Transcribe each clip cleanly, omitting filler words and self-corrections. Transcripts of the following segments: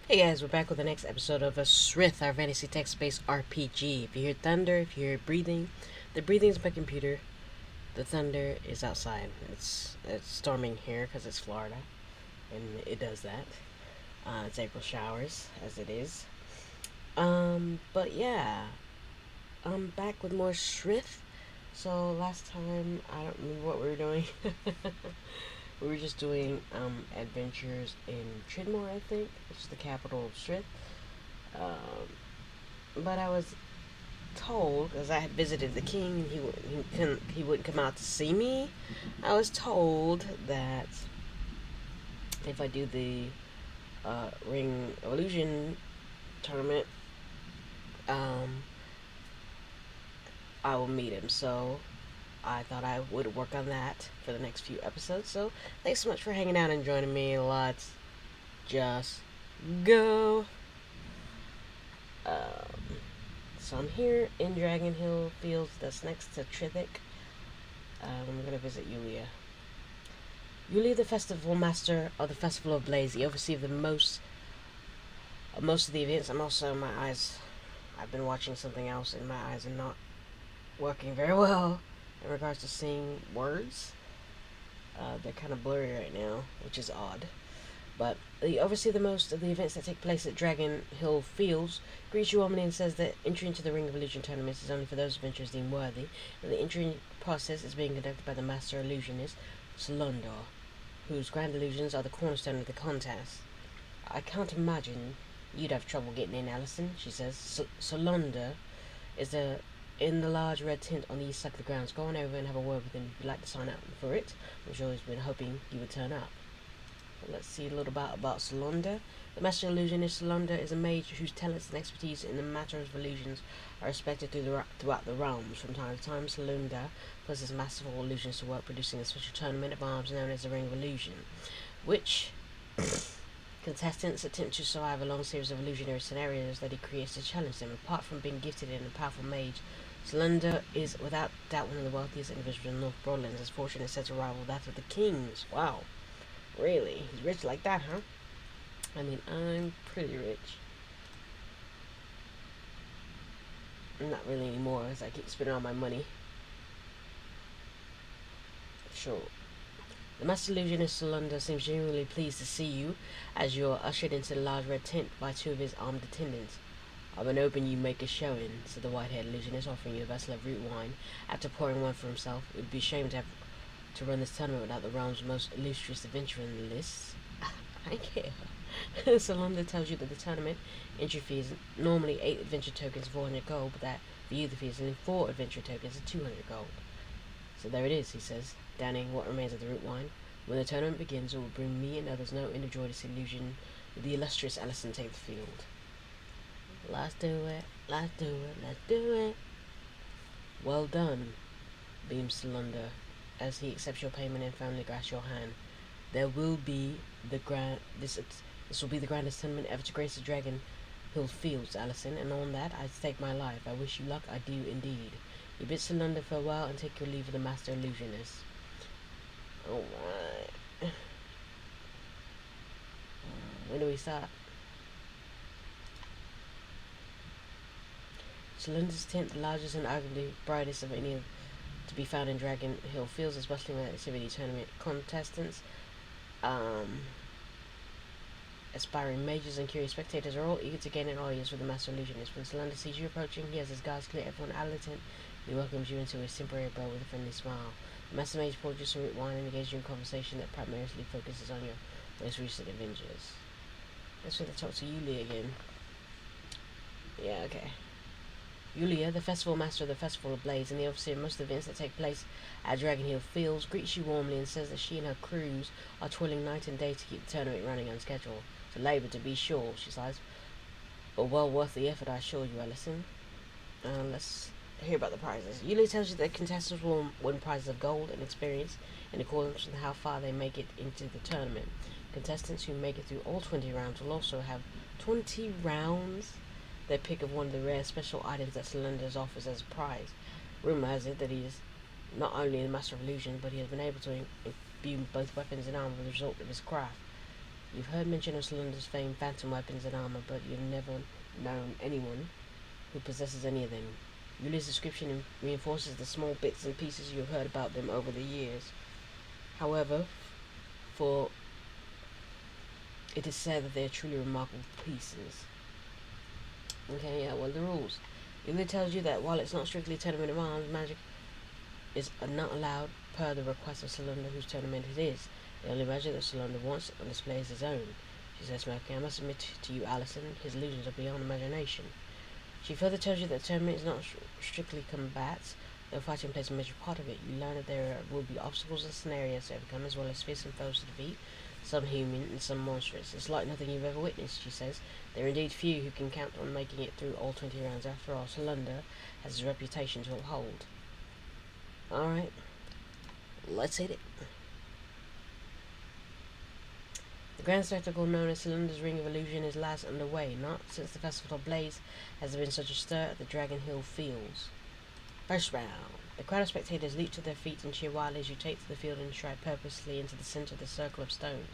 Hey guys, we're back with the next episode of a Sryth, our fantasy text-based RPG. If you hear thunder, if you hear breathing, the breathing is my computer. The thunder is outside. It's storming here because it's Florida, and it does that. It's April showers, as it is. But yeah, I'm back with more Sryth. So last time, I don't remember what we were doing. We were just doing adventures in Tridmore, I think, which is the capital of Sryth. But I was told, because I had visited the king, he wouldn't come out to see me. I was told that if I do the Ring Illusion tournament, um, I will meet him. So I thought I would work on that for the next few episodes. So thanks so much for hanging out and joining me. Let's just go. So I'm here in Dragon Hill Fields, that's next to Trithik. I'm gonna visit Yulia. Yulia, the festival master of the Festival of Blaze, the overseer of the most of the events. I'm also, my eyes, I've been watching something else, and my eyes are not working very well in regards to seeing words. They're kind of blurry right now, which is odd. But the overseer the most of the events that take place at Dragon Hill Fields greets you warmly and says that entry into the Ring of Illusion tournaments is only for those adventurers deemed worthy, and the entry process is being conducted by the master illusionist, Solundor, whose grand illusions are the cornerstone of the contest. I can't imagine you'd have trouble getting in, Allison, she says. Solundor is in the large red tent on the east side of the grounds. Go on over and have a word with him if you'd like to sign up for it. I'm sure he's been hoping you would turn up. Let's see a little about Solundor. The Master Illusionist Solundor is a mage whose talents and expertise in the matter of illusions are respected throughout the realms. From time to time, Solundor places masterful illusions to work, producing a special tournament of arms known as the Ring of Illusion, which contestants attempt to survive a long series of illusionary scenarios that he creates to challenge them. Apart from being gifted in a powerful mage, Solundor is without doubt one of the wealthiest individuals in North Broadlands. His fortune is said to rival that of the kings. Wow. Really? He's rich like that, huh? I mean, I'm pretty rich. Not really anymore, as I keep spending all my money. Sure. The Master Illusionist Solundor seems genuinely pleased to see you as you are ushered into the large red tent by two of his armed attendants. I've been hoping you make a showing, said the white-haired illusionist, offering you a vessel of root wine. After pouring one for himself, it would be a shame to run this tournament without the realm's most illustrious adventurer in the list. I care. Solundor tells you that the tournament entry fee is normally 8 adventure tokens, 400 gold, but that for you the fee is only 4 adventure tokens at 200 gold. So there it is, he says, downing what remains of the root wine. When the tournament begins, it will bring me and others no end of joy to see the illustrious Allison take the field. Let's do it, let's do it, let's do it. Well done, beams Solundor, as he accepts your payment and firmly grasps your hand. There will be this will be the grandest tournament ever to grace the Dragon Hill Fields, Allison, and on that I stake my life. I wish you luck, I do indeed. You bid Solundor farewell and take your leave of the Master Illusionist. Alright. When do we start? Solundor's tent, the largest and arguably brightest of any to be found in Dragon Hill Fields, is bustling with activity. Tournament contestants, aspiring mages and curious spectators are all eager to gain an audience with the Master Illusionist. When Solundor sees you approaching, he has his guards clear everyone out of the tent. He welcomes you into his temporary abode with a friendly smile. The Master Mage pours you some root wine and engages you in conversation that primarily focuses on your most recent adventures. Let's try to talk to Yulia again. Yeah, okay. Yulia, the festival master of the Festival of Blaze and the overseer of most events that take place at Dragon Hill Fields, greets you warmly and says that she and her crews are toiling night and day to keep the tournament running on schedule. It's a labour, to be sure, she says, but well worth the effort, I assure you, Allison. Let's hear about the prizes. Yulia tells you that contestants will win prizes of gold and experience in accordance with how far they make it into the tournament. Contestants who make it through all 20 rounds will also have 20 rounds their pick of one of the rare special items that Solundor offers as a prize. Rumour has it that he is not only the master of illusion, but he has been able to imbue both weapons and armor with the result of his craft. You've heard mention of Solundor's famed phantom weapons and armor, but you've never known anyone who possesses any of them. Yuli's description reinforces the small bits and pieces you've heard about them over the years. However, for it is said that they are truly remarkable pieces. Okay, yeah, well, the rules. Yuli tells you that while it's not strictly a tournament of arms, magic is not allowed per the request of Solundor, whose tournament it is. The only magic that Solundor wants on display is his own. She says, smirking, I must admit to you, Alison, his illusions are beyond imagination. She further tells you that the tournament is not strictly combat, though fighting plays a major part of it. You learn that there will be obstacles and scenarios to overcome, as well as fearsome foes to defeat, some human and some monstrous. It's like nothing you've ever witnessed, she says. There are indeed few who can count on making it through all 20 rounds. After all, Solundor has his reputation to uphold. Alright, let's hit it. The grand spectacle known as Solundor's Ring of Illusion is last underway. Not since the Festival of Blaze has there been such a stir at the Dragon Hill Fields. First round. The crowd of spectators leap to their feet and cheer wildly as you take to the field and stride purposely into the center of the circle of stones.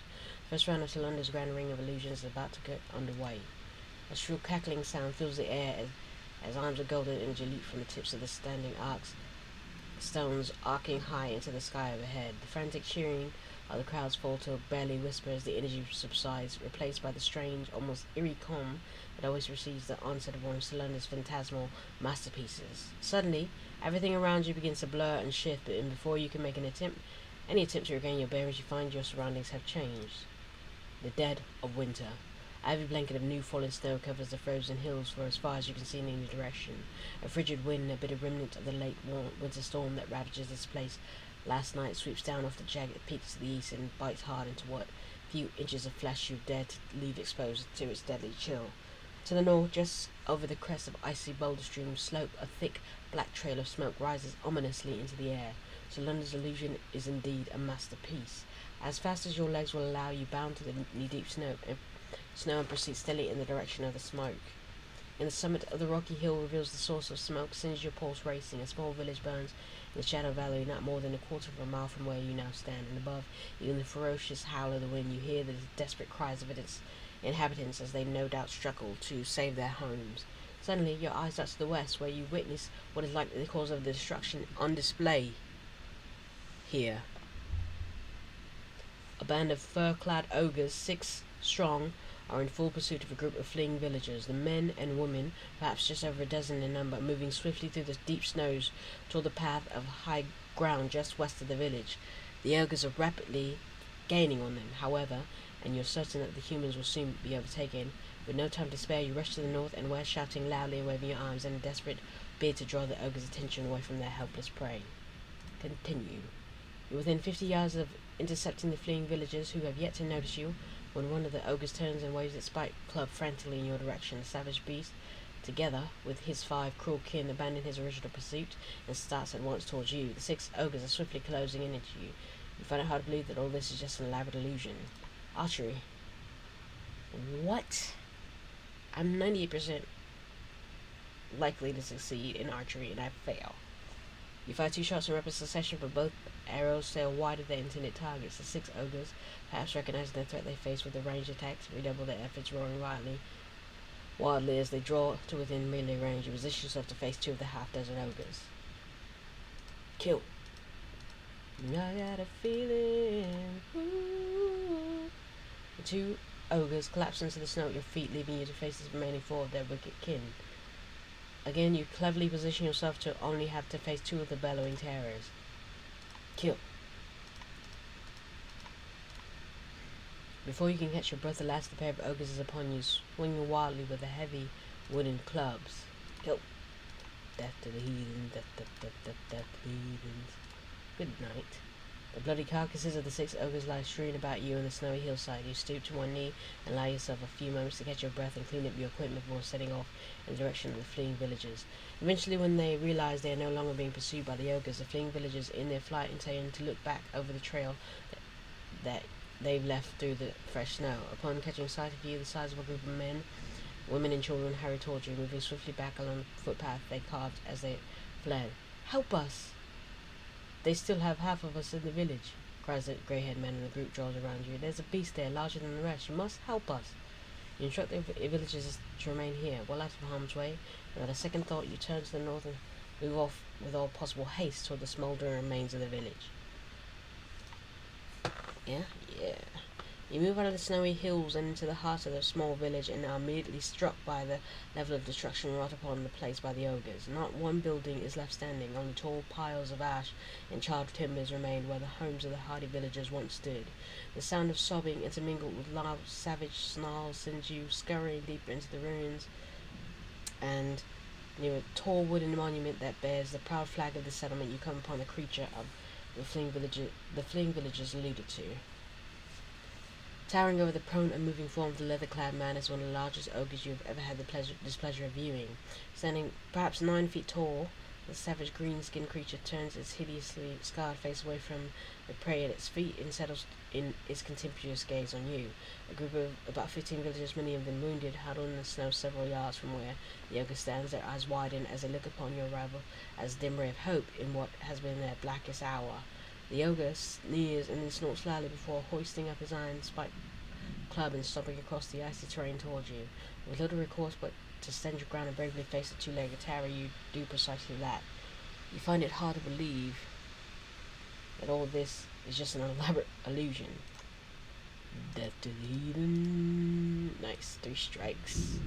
The first round of Solundor's Grand Ring of Illusion is about to get underway. A shrill cackling sound fills the air as arms of golden energy leap from the tips of the standing stones arcing high into the sky overhead. The frantic cheering of the crowds fall to a barely whisper as the energy subsides, replaced by the strange, almost eerie calm that always precedes the onset of one of Solundor's phantasmal masterpieces. Suddenly, everything around you begins to blur and shift, and before you can make any attempt to regain your bearings, you find your surroundings have changed. The dead of winter. A heavy blanket of new fallen snow covers the frozen hills for as far as you can see in any direction. A frigid wind, a bitter remnant of the late winter storm that ravages this place last night, sweeps down off the jagged peaks to the east and bites hard into what few inches of flesh you dare to leave exposed to its deadly chill. To the north, just over the crest of icy boulder stream slope, a thick black trail of smoke rises ominously into the air. Solundor's illusion is indeed a masterpiece. As fast as your legs will allow, you bound to the knee-deep snow and proceed steadily in the direction of the smoke. In the summit of the rocky hill reveals the source of smoke, sends your pulse racing. A small village burns in the shadow valley, not more than a quarter of a mile from where you now stand, and above, even the ferocious howl of the wind, you hear the desperate cries of its inhabitants as they no doubt struggle to save their homes. Suddenly, your eyes dart to the west, where you witness what is likely the cause of the destruction on display here. A band of fur-clad ogres, 6 strong, are in full pursuit of a group of fleeing villagers. The men and women, perhaps just over a dozen in number, moving swiftly through the deep snows toward the path of high ground just west of the village. The ogres are rapidly gaining on them, however, and you're certain that the humans will soon be overtaken. With no time to spare, you rush to the north and west, shouting loudly and waving your arms in a desperate bid to draw the ogres' attention away from their helpless prey. Continue. You're within 50 yards of intercepting the fleeing villagers, who have yet to notice you, when one of the ogres turns and waves its spiked club frantically in your direction. The savage beast, together with his 5 cruel kin, abandons his original pursuit and starts at once towards you. The 6 ogres are swiftly closing in into you. You find it hard to believe that all this is just an elaborate illusion. Archery. What? I'm 98% likely to succeed in archery, and I fail. You fire 2 shots in rapid succession, but both arrows sail wide of their intended targets. The 6 ogres, perhaps recognizing the threat they face with the ranged attacks, redouble their efforts, roaring wildly as they draw to within melee range. You position yourself to face 2 of the half-dozen ogres. Kill. I got a feeling. Ooh. The 2 ogres collapse into the snow at your feet, leaving you to face the remaining 4 of their wicked kin. Again, you cleverly position yourself to only have to face 2 of the bellowing terrors. Kill. Before you can catch your breath, the last of the pair of ogres is upon you, swinging wildly with the heavy wooden clubs. Kill. Death to the heathens, death to the heathens. Good night. The bloody carcasses of the 6 ogres lie strewn about you on the snowy hillside. You stoop to one knee and allow yourself a few moments to catch your breath and clean up your equipment before setting off in the direction of the fleeing villagers. Eventually, when they realize they are no longer being pursued by the ogres, the fleeing villagers in their flight intend to look back over the trail that they've left through the fresh snow. Upon catching sight of you, the sizable group of men, women and children hurry towards you, moving swiftly back along the footpath they carved as they fled. Help us! They still have half of us in the village. cries the grey-haired man, and the group draws around you. There's a beast there, larger than the rest. You must help us. You instruct the villagers to remain here, well out of harm's way, and without a second thought you turn to the north and move off with all possible haste toward the smouldering remains of the village. Yeah? Yeah. You move out of the snowy hills and into the heart of the small village and are immediately struck by the level of destruction wrought upon the place by the ogres. Not one building is left standing, only tall piles of ash and charred timbers remain where the homes of the hardy villagers once stood. The sound of sobbing intermingled with loud, savage snarls sends you scurrying deeper into the ruins, and near a tall wooden monument that bears the proud flag of the settlement you come upon the creature of the fleeing villagers alluded to. Towering over the prone and moving form of the leather-clad man is one of the largest ogres you have ever had the displeasure of viewing. Standing perhaps 9 feet tall, the savage green-skinned creature turns its hideously scarred face away from the prey at its feet and settles in its contemptuous gaze on you. A group of about 15 villagers, many of them wounded, huddle in the snow several yards from where the ogre stands, their eyes widen as they look upon your arrival as a dim ray of hope in what has been their blackest hour. The ogre sneers and then snorts loudly before hoisting up his iron spiked club and stomping across the icy terrain towards you. With little recourse but to stand your ground and bravely face the two-legged terror, you do precisely that. You find it hard to believe that all this is just an elaborate illusion. Death to the heathen. Nice, 3 strikes.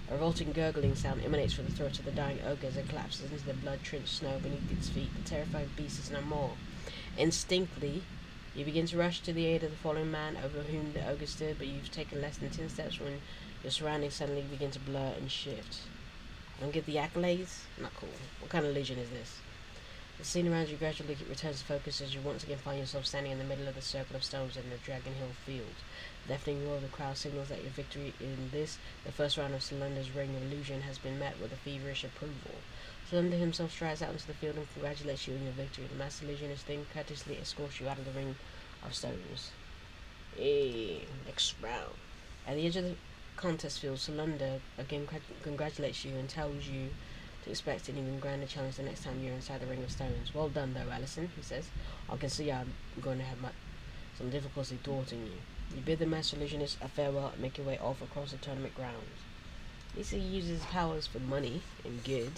A revolting gurgling sound emanates from the throat of the dying ogre as it collapses into the blood-drenched snow beneath its feet. The terrified beast is no more. Instinctively, you begin to rush to the aid of the fallen man over whom the ogre stood, but you've taken less than 10 steps when your surroundings suddenly begin to blur and shift. Don't get the accolades? Not cool. What kind of illusion is this? The scene around you gradually returns to focus as you once again find yourself standing in the middle of the circle of stones in the Dragon Hill field. The deafening roar of the crowd signals that your victory in this, the first round of Solundor's Ring of Illusion, has been met with a feverish approval. Solundor himself strides out into the field and congratulates you on your victory. The master illusionist then courteously escorts you out of the ring of stones. Hey, next round. At the edge of the contest field, Solundor again congratulates you and tells you to expect an even grander challenge the next time you're inside the ring of stones. Well done, though, Alison, he says. I can see I'm going to have some difficulty thwarting you. You bid the master illusionist a farewell and make your way off across the tournament grounds. At least he uses his powers for money and good.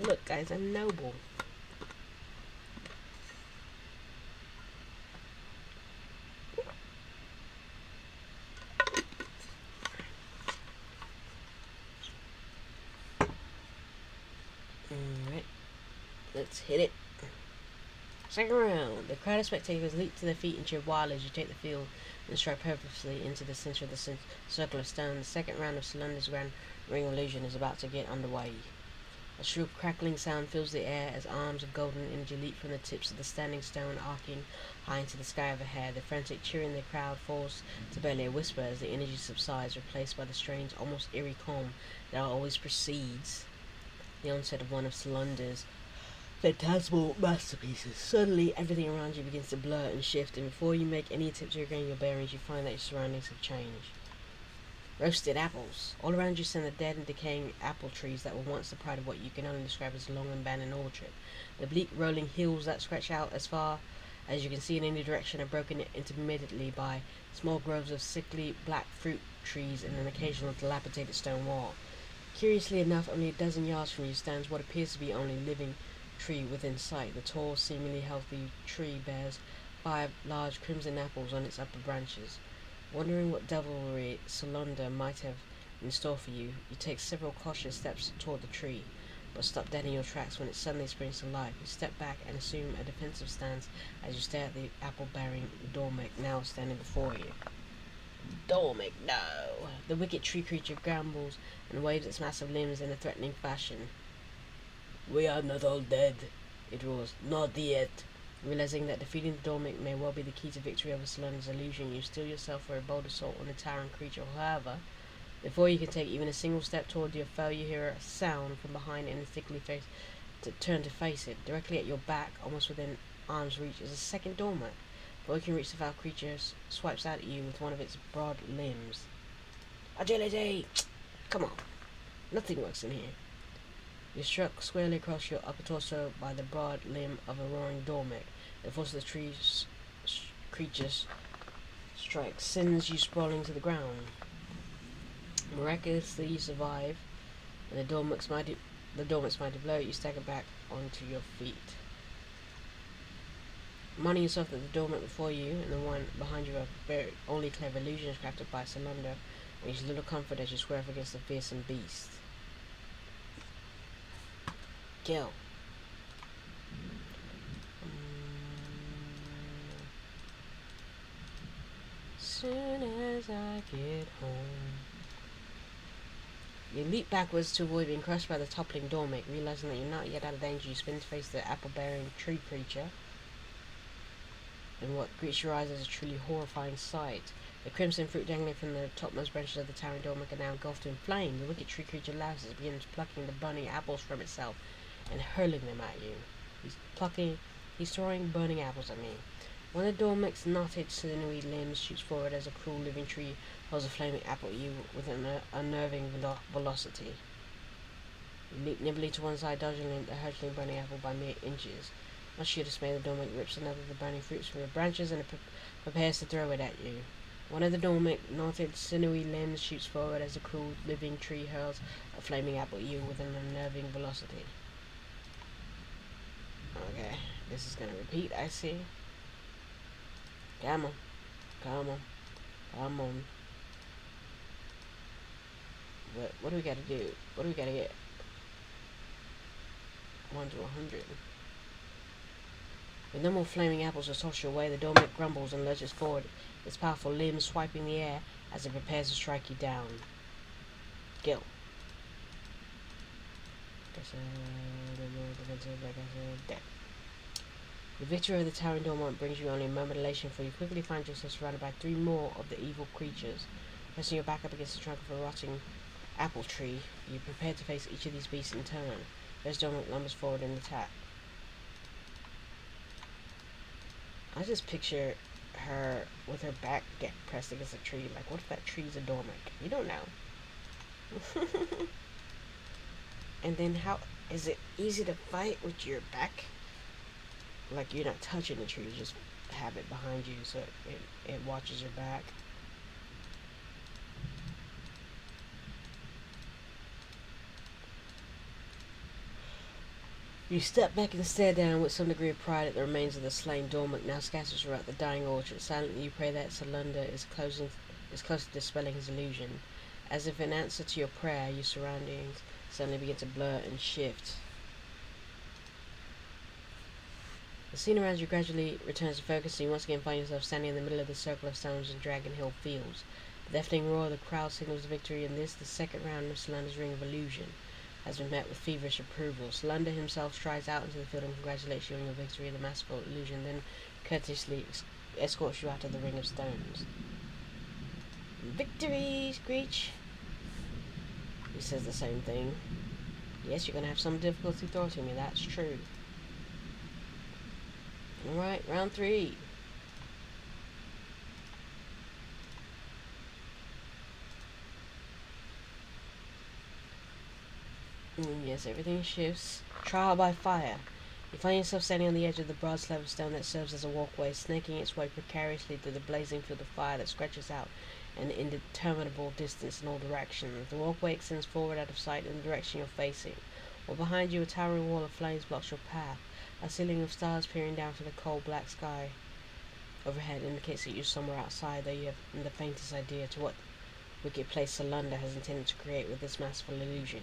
Look, guys, I'm noble. Alright, let's hit it. Second round. The crowd of spectators leap to their feet and cheer wildly as you take the field and strike purposefully into the center of the circle of stone. The second round of Solundor's Grand Ring of Illusion is about to get underway. A shrill crackling sound fills the air as arms of golden energy leap from the tips of the standing stone, arcing high into the sky overhead. The frantic cheering in the crowd falls to barely a whisper as the energy subsides, replaced by the strange, almost eerie calm that always precedes the onset of one of Solundor's phantasmal masterpieces. Suddenly, everything around you begins to blur and shift, and before you make any attempt to regain your bearings, you find that your surroundings have changed. Roasted apples. All around you stand the dead and decaying apple trees that were once the pride of what you can only describe as a long abandoned orchard. The bleak rolling hills that stretch out as far as you can see in any direction are broken intermittently by small groves of sickly black fruit trees and an occasional dilapidated stone wall. Curiously enough, only a dozen yards from you stands what appears to be only living tree within sight. The tall, seemingly healthy tree bears 5 large crimson apples on its upper branches. Wondering what devilry Solundor might have in store for you, you take several cautious steps toward the tree, but stop dead in your tracks when it suddenly springs to life. You step back and assume a defensive stance as you stare at the apple-bearing Dormic now standing before you. Dormic, no! The wicked tree creature grumbles and waves its massive limbs in a threatening fashion. We are not all dead, it roars. Not yet. Realizing that defeating the Dormic may well be the key to victory over Solundor's illusion, you steel yourself for a bold assault on the towering creature. However, before you can take even a single step toward your foe, you hear a sound from behind and instinctively turn to face it. Directly at your back, almost within arm's reach, is a second Dormic. Before you can reach the foul creature, swipes out at you with one of its broad limbs. Agility! Come on. Nothing works in here. You're struck squarely across your upper torso by the broad limb of a roaring Dormic. The force of the tree's creatures strike sends you sprawling to the ground. Miraculously, you survive, and the dormant's mighty blow. You stagger back onto your feet. Reminding yourself that the dormant before you and the one behind you are very only clever illusions crafted by Solundor, brings little comfort as you square up against the fearsome beast. Kill. Soon as I get home. You leap backwards to avoid being crushed by the toppling dormic. Realizing that you're not yet out of danger, you spin to face the apple-bearing tree creature. And what greets your eyes is a truly horrifying sight. The crimson fruit dangling from the topmost branches of the towering dormic are now engulfed in flame. The wicked tree creature laughs as it begins plucking the burning apples from itself and hurling them at you. He's throwing burning apples at me. One of the dormic's knotted, sinewy limbs shoots forward as a cruel living tree hurls a flaming apple at you with an unnerving velocity. You leap nimbly to one side, dodging the hurtling burning apple by mere inches. Much to your dismay, the dormic rips another of the burning fruits from the branches and prepares to throw it at you. One of the dormic, knotted, sinewy limbs shoots forward as a cruel living tree hurls a flaming apple at you with an unnerving velocity. Okay, this is gonna repeat, I see. Come on. Come on. Come on. What do we gotta do? What do we gotta get? 1 to 100. With no more flaming apples to toss you away, the dormic grumbles and lurches forward, its powerful limbs swiping the air as it prepares to strike you down. Kill. Dead. The victory over the towering dormant brings you only a moment of elation, for you quickly find yourself surrounded by 3 more of the evil creatures. Pressing your back up against the trunk of a rotting apple tree, you prepare to face each of these beasts in turn. First dormant lumbers forward in attack. I just picture her with her back get pressed against a tree. Like, what if that tree's a dormant? You don't know. And then how is it easy to fight with your back? Like, you're not touching the tree, you just have it behind you so it watches your back. You step back and stare down with some degree of pride at the remains of the slain dormant now scattered throughout the dying orchard. Silently you pray that Solundor is close to dispelling his illusion. As if in answer to your prayer, your surroundings suddenly begin to blur and shift. The scene around you gradually returns to focus, and you once again find yourself standing in the middle of the circle of stones in Dragon Hill Fields. The deafening roar of the crowd signals victory, and this, the second round of Solundor's Ring of Illusion, has been met with feverish approval. Solundor himself strides out into the field and congratulates you on your victory. The masterful illusion then courteously escorts you out of the Ring of Stones. Victory, Screech! He says the same thing. Yes, you're going to have some difficulty thwarting me, that's true. Alright, round 3. Yes, everything shifts. Trial by fire. You find yourself standing on the edge of the broad slab of stone that serves as a walkway, snaking its way precariously through the blazing field of fire that stretches out an indeterminable distance in all directions. The walkway extends forward out of sight in the direction you're facing, while behind you a towering wall of flames blocks your path. A ceiling of stars peering down from the cold black sky overhead indicates that you're somewhere outside, though you have the faintest idea to what wicked place Solundor has intended to create with this masterful illusion.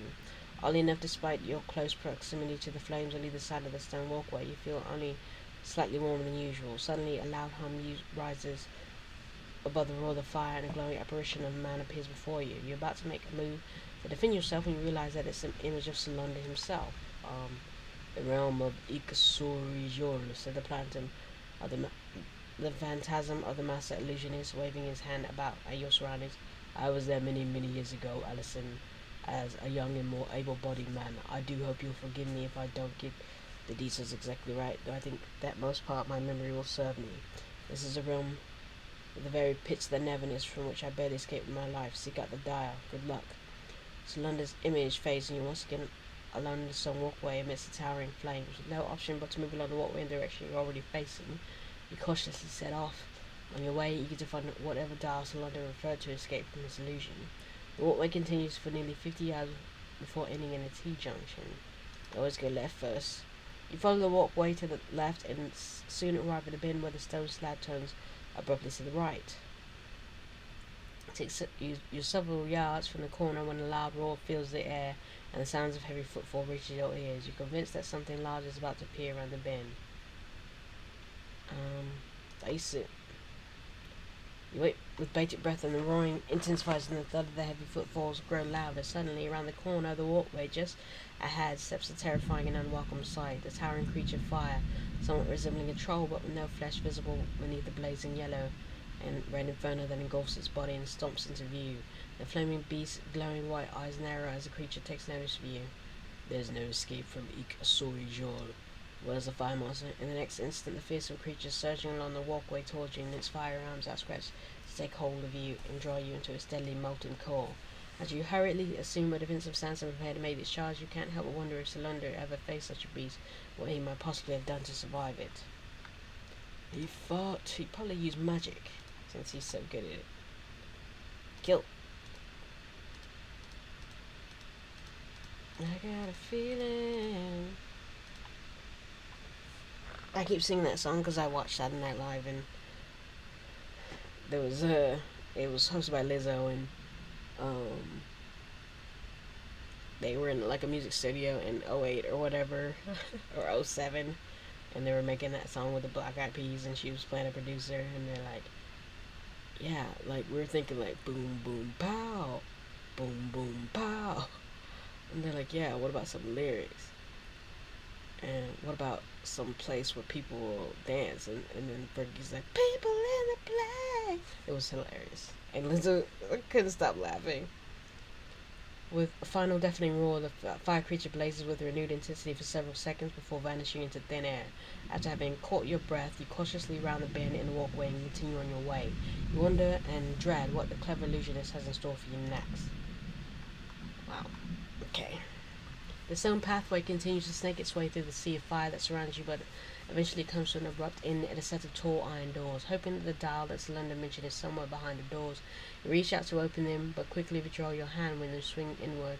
Oddly enough, despite your close proximity to the flames on either side of the stone walkway, you feel only slightly warmer than usual. Suddenly, a loud hum rises above the roar of the fire, and a glowing apparition of a man appears before you. You're about to make a move to defend yourself when you realize that it's an image of Solundor himself. The realm of Ikasorijol, said the phantom of the phantasm of the master illusionist, waving his hand about at your surroundings. I was there many, many years ago, Allison, as a young and more able-bodied man. I do hope you'll forgive me if I don't get the details exactly right, though I think that most part my memory will serve me. This is a realm with the very pits of the Neverness from which I barely escaped with my life. Seek out the dial. Good luck. Solundor's image fades, and you once again alone in the stone walkway amidst the towering flames. With no option but to move along the walkway in the direction you're already facing, you cautiously set off. On your way, eager to find whatever dial Solundor referred to escape from his illusion. The walkway continues for nearly 50 yards before ending in a T-junction. You always go left first. You follow the walkway to the left and soon arrive at a bend where the stone slab turns abruptly to the right. You're several yards from the corner when a loud roar fills the air and the sounds of heavy footfall reaches your ears. You're convinced that something large is about to appear around the bend. Face it. You wait with bated breath, and the roaring intensifies and the thud of the heavy footfalls grow louder. Suddenly, around the corner of the walkway just ahead steps a terrifying and unwelcome sight. The towering creature of fire, somewhat resembling a troll but with no flesh visible beneath the blazing yellow and red inferno that engulfs its body and stomps into view. The flaming beast's glowing white eyes narrow as the creature takes notice of you. There's no escape from Sorijol, wails the fire monster. In the next instant, the fearsome creature surging along the walkway towards you, and its fire arms outstretched to take hold of you and draw you into its deadly molten core. As you hurriedly assume a defensive stance and prepare to make its charge, you can't help but wonder if Solundor ever faced such a beast, what he might possibly have done to survive it. He fought. He probably used magic, since he's so good at it. Kill. I got a feeling. I keep singing that song because I watched Saturday Night Live, and there was it was hosted by Lizzo, and they were in like a music studio in 08 or whatever or 07, and they were making that song with the Black Eyed Peas, and she was playing a producer, and they're like, yeah, like we were thinking like boom boom pow, boom boom pow, and they're like, yeah, what about some lyrics? And what about some place where people will dance? And then Fergie's like, people in the play. It was hilarious. And Lizzo couldn't stop laughing. With a final deafening roar, the fire creature blazes with renewed intensity for several seconds before vanishing into thin air. After having caught your breath, you cautiously round the bend in the walkway and continue on your way. You wonder and dread what the clever illusionist has in store for you next. Wow. Okay. The stone pathway continues to snake its way through the sea of fire that surrounds you, but eventually comes to an abrupt end at a set of tall iron doors. Hoping that the dial that Solundor mentioned is somewhere behind the doors, you reach out to open them, but quickly withdraw your hand when they swing inward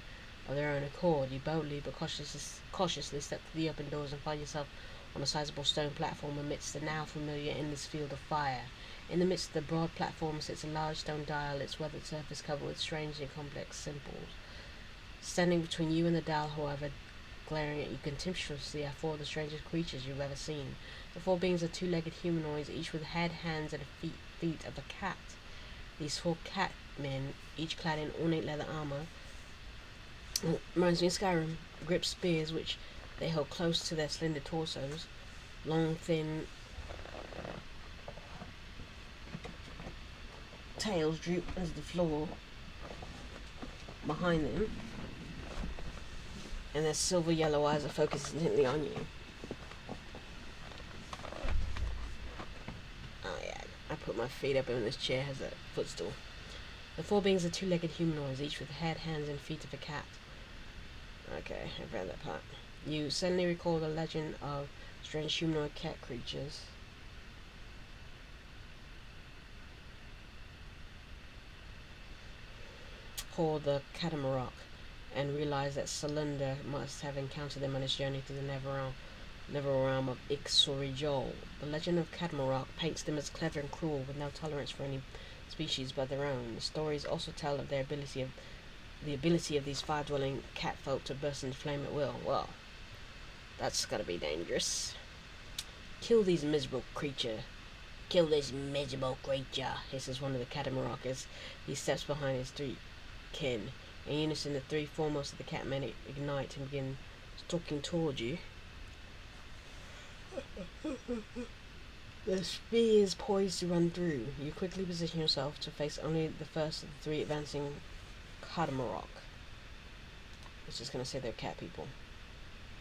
of their own accord. You boldly but cautiously step to the open doors and find yourself on a sizable stone platform amidst the now familiar endless field of fire. In the midst of the broad platform sits a large stone dial, its weathered surface covered with strange and complex symbols. Standing between you and the dial, however, glaring at you contemptuously, are four of the strangest creatures you've ever seen. The four beings are two-legged humanoids, each with head, hands, and feet of a cat. These four cat men, each clad in ornate leather armor, reminds me of Skyrim, grip spears which they hold close to their slender torsos. Long, thin tails droop as the floor behind them, and their silver yellow eyes are focused intently on you. Oh yeah, I put my feet up and this chair has a footstool. The four beings are two-legged humanoids, each with head, hands, and feet of a cat. Okay, I've read that part. You suddenly recall the legend of strange humanoid cat creatures. Called the Catamaroc, and realize that Solundor must have encountered them on his journey through the never realm of Ixorijol. The legend of Catamaroc paints them as clever and cruel, with no tolerance for any species but their own. The stories also tell of the ability of these fire-dwelling catfolk to burst into flame at will. Well, that's gotta be dangerous. Kill this miserable creature, hisses one of the Catamaroc as he steps behind his three kin. In unison, the three foremost of the catmen ignite and begin stalking toward you. The spears poised to run through. You quickly position yourself to face only the first of the three advancing Catamaroc. It's just gonna say they're cat people.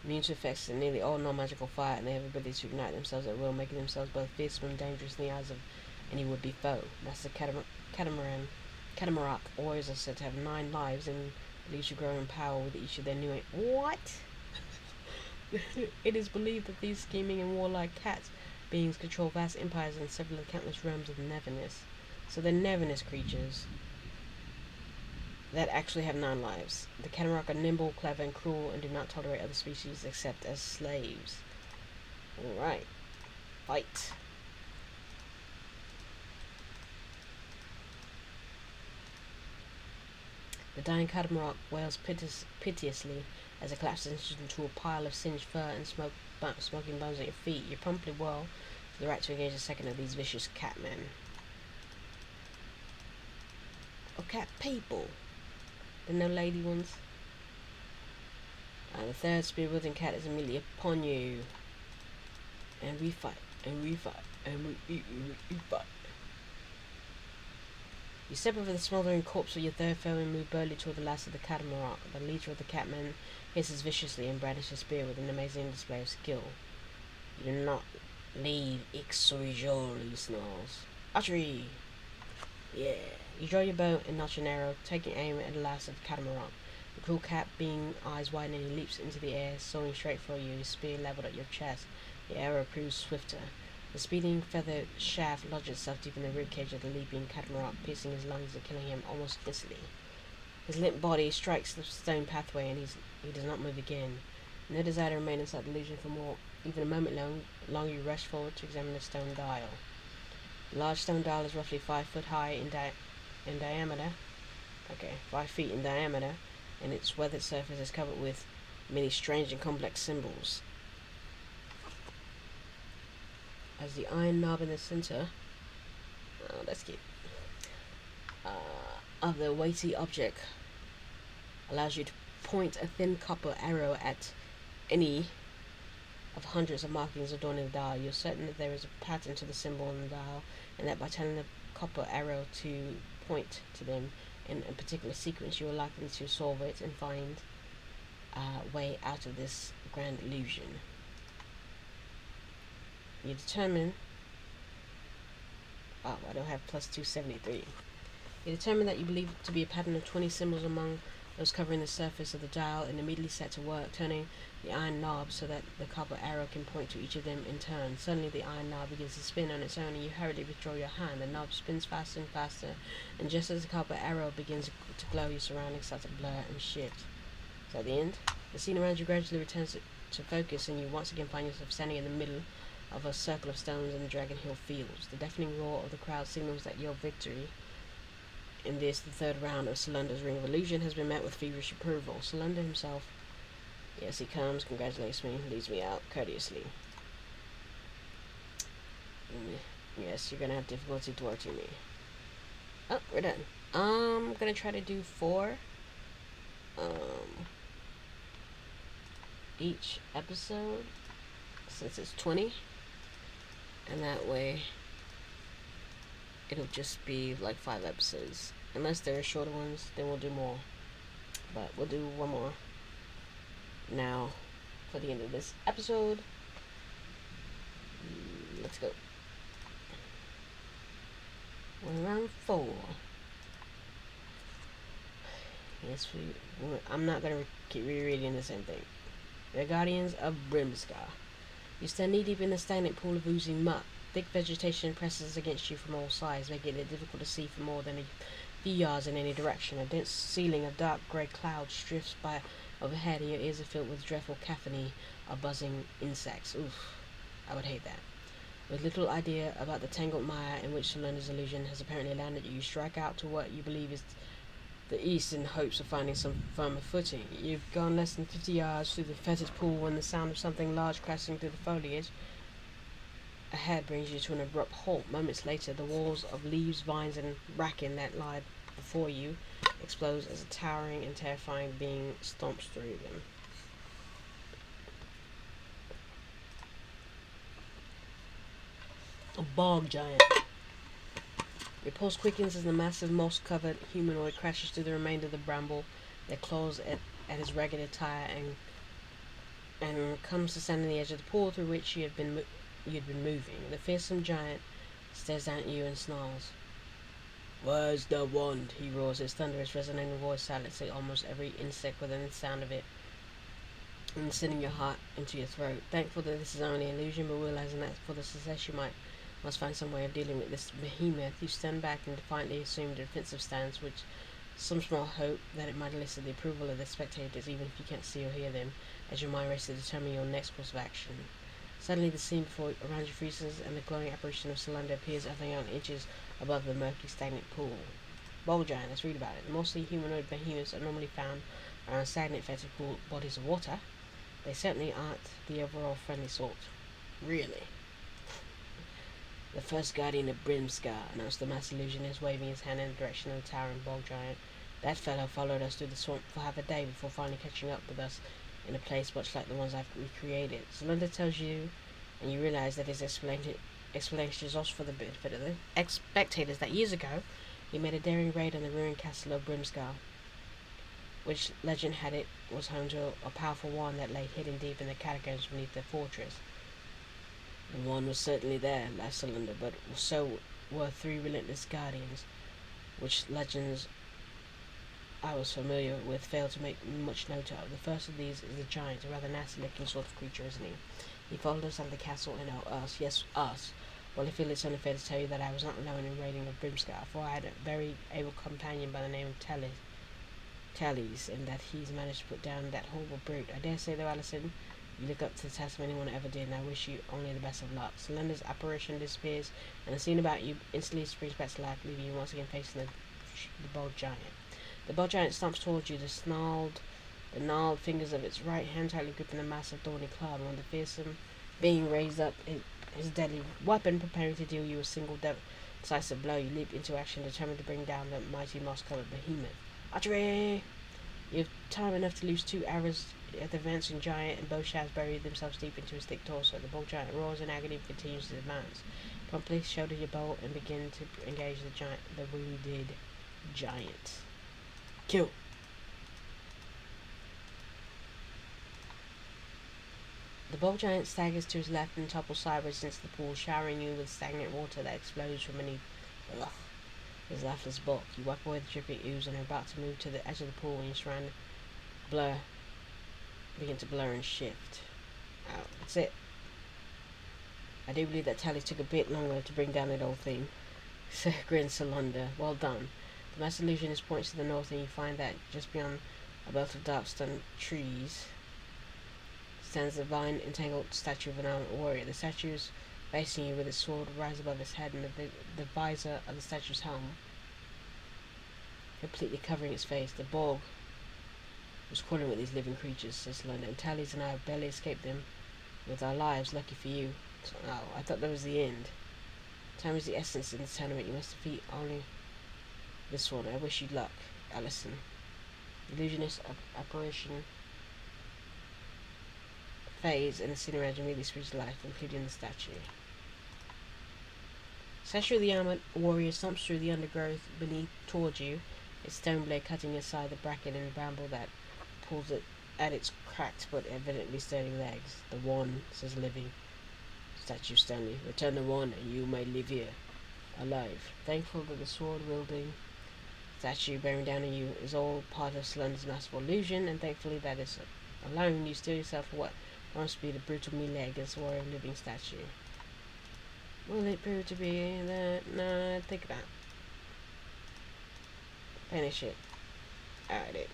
Immune to effects of nearly all non-magical fire, and they have the ability to ignite themselves at will, making themselves both fearsome and dangerous in the eyes of any would-be foe. Master Catamaroc warriors are said to have 9 lives, and It leaves you growing in power with each of their new... What? It is believed that these scheming and warlike cat beings control vast empires and several of the countless realms of Neverness. So they're Neverness creatures that actually have 9 lives. The Catamount are nimble, clever, and cruel, and do not tolerate other species except as slaves. Alright. Fight. The dying Catamaran wails piteously as it collapses into a pile of singed fur and smoking bones at your feet. You promptly whirl to the right to engage a second of these vicious catmen. Oh, cat people. They're no lady ones. The third spear-wielding cat is immediately upon you. And we fight, and we fight, and we fight. You step over the smoldering corpse of your third foe and move boldly toward the last of the catamaran. The leader of the catmen hisses viciously and brandishes his spear with an amazing display of skill. You do not leave Ixorijol, he snarls. Archery! Yeah. You draw your bow and notch an arrow, taking aim at the last of the catamaran. The cruel cat being eyes wide and he leaps into the air, soaring straight for you, his spear leveled at your chest. The arrow proves swifter. The speeding feathered shaft lodges itself deep in the ribcage of the leaping catamaran, piercing his lungs and killing him almost instantly. His limp body strikes the stone pathway and he does not move again. No desire to remain inside the illusion for more, even a moment long you rush forward to examine the stone dial. The large stone dial is roughly 5 foot high in diameter. 5 feet in diameter, and its weathered surface is covered with many strange and complex symbols. As the iron knob in the center, that's cute, of the weighty object allows you to point a thin copper arrow at any of hundreds of markings adorning the dial. You're certain that there is a pattern to the symbol on the dial, and that by telling the copper arrow to point to them in a particular sequence, you are likely to solve it and find a way out of this grand illusion. You determine... Oh, I don't have plus 273. You determine that you believe it to be a pattern of 20 symbols among those covering the surface of the dial, and immediately set to work, turning the iron knob so that the copper arrow can point to each of them in turn. Suddenly the iron knob begins to spin on its own, and you hurriedly withdraw your hand. The knob spins faster and faster, and just as the copper arrow begins to glow, your surroundings start to blur and shift. So at the end, the scene around you gradually returns to focus, and you once again find yourself standing in the middle of a circle of stones in the Dragon Hill fields. The deafening roar of the crowd signals that your victory in this, the third round of Solundor's Ring of Illusion, has been met with feverish approval. Solundor himself, yes, he comes, congratulates me, leads me out courteously. Yes, you're gonna have difficulty thwarting me. Oh, we're done. I'm gonna try to do 4 each episode, since it's 20, and that way it'll just be like 5 episodes. Unless there are shorter ones, then we'll do more. But we'll do 1 more now for the end of this episode. Let's go. We're round 4. Yes, I'm not gonna keep rereading the same thing. The Guardians of Brimscar. You stand knee-deep in a stagnant pool of oozing muck. Thick vegetation presses against you from all sides, making it difficult to see for more than a few yards in any direction. A dense ceiling of dark grey clouds drifts by overhead, and your ears are filled with dreadful cacophony of buzzing insects. Oof, I would hate that. With little idea about the tangled mire in which Solundor's illusion has apparently landed you, strike out to what you believe is the east in hopes of finding some firmer footing. You've gone less than 50 yards through the fetid pool when the sound of something large crashing through the foliage ahead brings you to an abrupt halt. Moments later, the walls of leaves, vines, and bracken that lie before you explodes as a towering and terrifying being stomps through them. A bog giant. Your pulse quickens as the massive moss-covered humanoid crashes through the remainder of the bramble that claws at his ragged attire and comes to stand on the edge of the pool through which you'd been moving. The fearsome giant stares down at you and snarls. Where's the wand? He roars, his thunderous, resonating voice silencing almost every insect within the sound of it and sending your heart into your throat. Thankful that this is only an illusion, but realizing that for the success you must find some way of dealing with this behemoth, you stand back and defiantly assume a defensive stance, which some small hope that it might elicit the approval of the spectators, even if you can't see or hear them, as your mind races to determine your next course of action. Suddenly, the scene around you freezes, and the glowing apparition of Solundor appears a thousand inches above the murky, stagnant pool. Ball giant, let's read about it. The mostly humanoid behemoths are normally found around stagnant, vertical bodies of water. They certainly aren't the overall friendly sort. Really? The first guardian of Brimscar, announced the mass illusionist, waving his hand in the direction of the towering bog giant. That fellow followed us through the swamp for half a day before finally catching up with us in a place much like the ones I've recreated. Solundor tells you, and you realize that his explanation is also for the benefit of the spectators, that years ago he made a daring raid on the ruined castle of Brimscar, which legend had it was home to a powerful wand that lay hidden deep in the catacombs beneath the fortress. The wand was certainly there, laughed Solundor, but so were three relentless guardians, which legends I was familiar with failed to make much note of. The first of these is the giant, a rather nasty-looking sort of creature, isn't he? He followed us out of the castle and us, yes, us. Well, I feel it's only fair to tell you that I was not alone in raiding of Brimscar, for I had a very able companion by the name of Tallies, and that he's managed to put down that horrible brute. I dare say, though, Alison, you look up to the task of anyone ever did, and I wish you only the best of luck. Solundor's apparition disappears, and the scene about you instantly springs back to life, leaving you once again facing the bold giant. The bold giant stomps towards you, the gnarled fingers of its right hand tightly gripping the massive thorny club, and when the fearsome being raised up his deadly weapon, preparing to deal you a single decisive blow, you leap into action, determined to bring down the mighty moss-covered behemoth. Archery! You have time enough to lose 2 arrows at the advancing giant, and both shafts bury themselves deep into his thick torso. The bold giant roars in agony and continues to advance. Promptly shoulder your bow and begin to engage the wounded giant. Kill! The bold giant staggers to his left and topples sideways into the pool, showering you with stagnant water that explodes from beneath. Ugh. His lifeless bulk. You wipe away the dripping ooze and are about to move to the edge of the pool when you surround begin to blur and shift. Oh, that's it. I do believe that Tally took a bit longer to bring down that old thing. So grins Solundor. Well done. The mass illusionist points to the north, and you find that just beyond a belt of dark stunned trees stands the vine entangled statue of an armored warrior. The statue is facing you with its sword rise above its head, and the visor of the statue's helm completely covering its face. The bog was crawling with these living creatures, says Solundor, and Tallies and I have barely escaped them with our lives. Lucky for you. Oh, I thought that was the end. Time is the essence in this tournament. You must defeat only this one. I wish you luck, Alison. Illusionist apparition fades, and the scene around you immediately springs to life, including the statue. Statue of the armored warrior stomps through the undergrowth beneath towards you, its stone blade cutting aside the bracken and bramble that pulls it at its cracked but evidently sturdy legs. The one, says living statue sternly. Return the one, and you may live here, alive. Thankful that the sword-wielding statue bearing down on you is all part of Solundor's masterful illusion, and thankfully that is alone you steel yourself for what must be the brutal melee against the warrior living statue. Will it prove to be that? No, think about it. Finish it. Alright, it.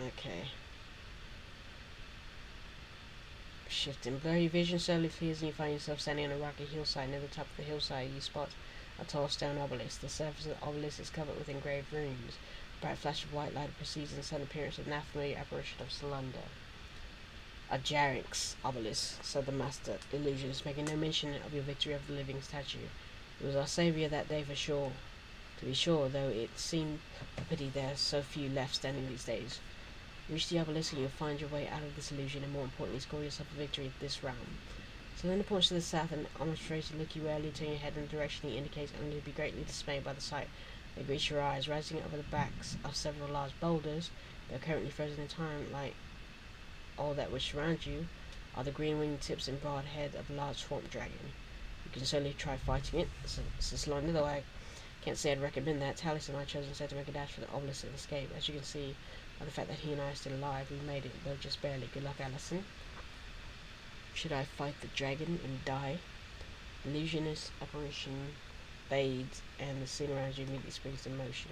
Okay. Shifting. Blurry vision slowly clears and you find yourself standing on a rocky hillside. Near the top of the hillside you spot a tall stone obelisk. The surface of the obelisk is covered with engraved runes. A bright flash of white light precedes the sudden appearance of the now familiar apparition of Solundor. A Jarix obelisk, said the master illusionist, making no mention of your victory over the living statue. It was our saviour that day for sure. To be sure, though it seemed a pity there are so few left standing these days. Reach the obelisk and you'll find your way out of this illusion, and more importantly, score yourself a victory in this round. Solundor points to the south and almost ready to look you early, turn your head in the direction he indicates, only to be greatly dismayed by the sight that greets your eyes. Rising over the backs of several large boulders that are currently frozen in time, like all that which surrounds you, are the green winged tips and broad head of a large swamp dragon. You can certainly try fighting it. So Solundor, though I can't say I'd recommend that. Tallis and I chose instead to make a dash for the obelisk and escape. As you can see by the fact that he and I are still alive, we made it, though just barely. Good luck, Allison. Should I fight the dragon and die? Illusionist apparition fades, and the scene around you immediately springs in motion.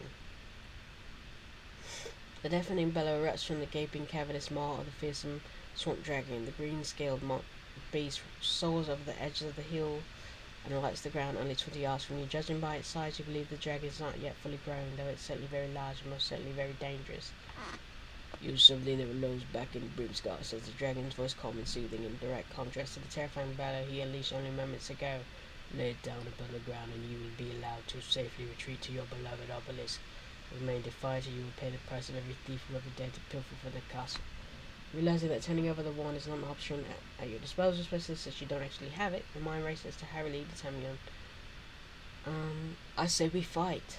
The deafening bellow erupts from the gaping cavernous maw of the fearsome swamp dragon. The green-scaled beast soars over the edges of the hill and alights the ground only 20 yards from you. Judging by its size, you believe the dragon is not yet fully grown, though it's certainly very large and most certainly very dangerous. Use something that blows back in Brimscott, says the dragon's voice, calm and soothing, in direct contrast to the terrifying bellow he unleashed only moments ago. Lay it down upon the ground, and you will be allowed to safely retreat to your beloved obelisk. Remain defiant, or you will pay the price of every thief who ever dared to pilfer from the castle. Realizing that turning over the wand is not an option at your disposal, especially since you don't actually have it, your mind races to hurriedly determine. I say we fight.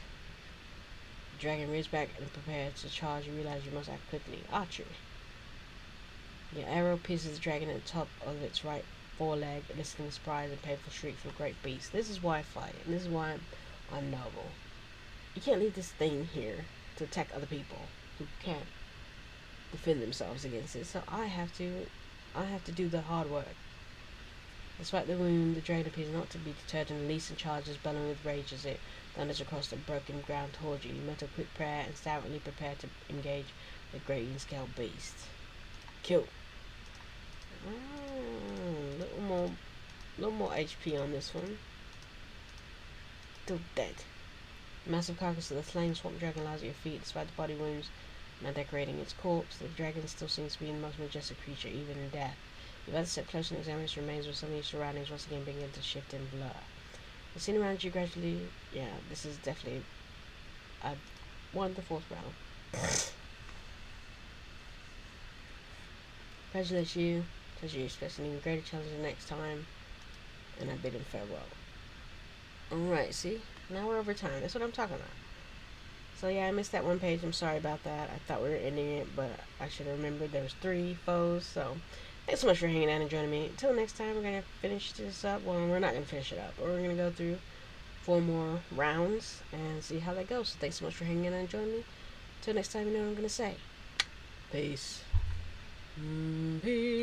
The dragon rears back and prepares to charge. You realize you must act quickly. Archery. Your arrow pierces the dragon at the top of its right foreleg, eliciting a surprise and painful shriek from the great beast. This is why I fight, and this is why I'm noble. You can't leave this thing here to attack other people who can't defend themselves against it. So I have to do the hard work. Despite the wound, the dragon appears not to be deterred in the least and charges, bellowing with rage as it thunders across the broken ground towards you. You mutter a quick prayer and silently prepare to engage the great scaled beast. Kill. Little more HP on this one. Still dead. The massive carcass of the slain swamp dragon lies at your feet, despite the body wounds now decorating its corpse. The dragon still seems to be the most majestic creature, even in death. You've had to step close and examine its remains, with some of your surroundings once again begin to shift and blur. The scene around you gradually, this is definitely, I've won the 4th round. Congratulate you, because you expect an even greater challenge the next time, and I bid him farewell. Alright, see? Now we're over time. That's what I'm talking about. So yeah, I missed that one page. I'm sorry about that. I thought we were ending it, but I should have remembered there was 3 foes. So thanks so much for hanging out and joining me. Until next time, we're going to finish this up. Well, we're not going to finish it up, but we're going to go through 4 more rounds and see how that goes. So thanks so much for hanging out and joining me. Until next time, you know what I'm going to say. Peace. Peace.